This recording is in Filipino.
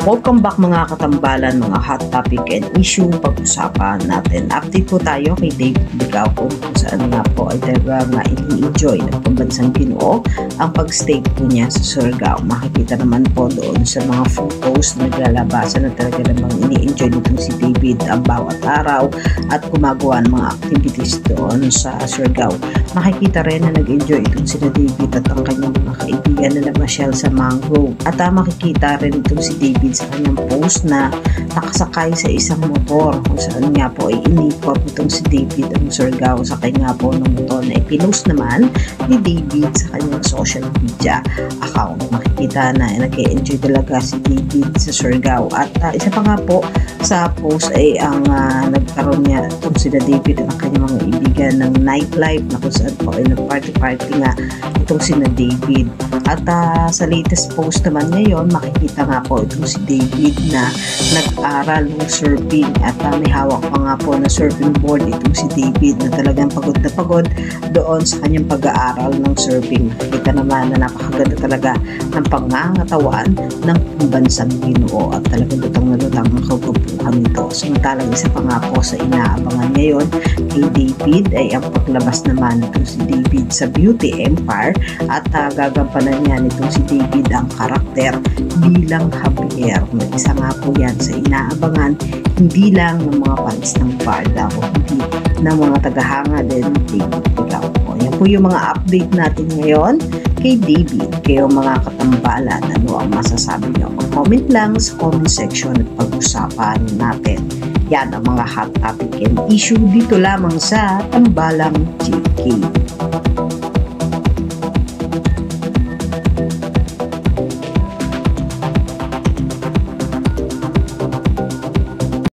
Welcome back mga katambalan, mga hot topic and issue pag-usapan natin. Update po tayo kay David Ligao kung saan nga po ay talaga nga i-enjoy ng pambansang Ginoo ang pag-stay po niya sa Surigao. Makikita naman po doon sa mga photos na naglalabasan na talaga namang ini-enjoy nitong si David ang bawat araw at gumagawa ng mga activities doon sa Surigao. Makikita rin na nag-enjoy itong sina David at ang kanyang mga kaibigan na namasyal sa mangrove. At makikita rin itong si David sa kanyang post na nakasakay sa isang motor kung saan nga po ay inikot itong si David ang Surigao sa kanya po ng motor na ipinost naman ni David sa kanyang social media account. Makikita na nag-enjoy talaga si David sa Surigao at isa pa nga po sa post ay ang nagkaroon niya itong sila David at ang kanyang mga ibigan ng nightlife na kung saan po ay nag-party-party nga itong sina David. At sa latest post naman ngayon, makikita nga po itong si David na nag-aral ng surfing at may hawak pa nga po na surfing board itong si David na talagang pagod na pagod doon sa kanyang pag-aaral ng surfing. Makikita naman na napakaganda talaga ng pangangatawan ng pambansang Ginoo at talagang lutang na lutang ang kagupuhan nito. Samantalang isa pa nga po sa inaabangan ngayon kay David ay ang paglabas naman itong si David sa Beauty Empire at gagampanan niya nitong si David ang karakter bilang Javier. Isa nga po yan sa inaabangan hindi lang ng mga fans ng Barda o hindi ng mga tagahanga din ng David Ligao po. Yan po yung mga update natin ngayon kay David. Kayo mga katambalan, ano ang masasabi niyo? Comment lang sa comment section at pag-usapan natin. Yan ang mga hot topic and issue dito lamang sa Tambalang GK.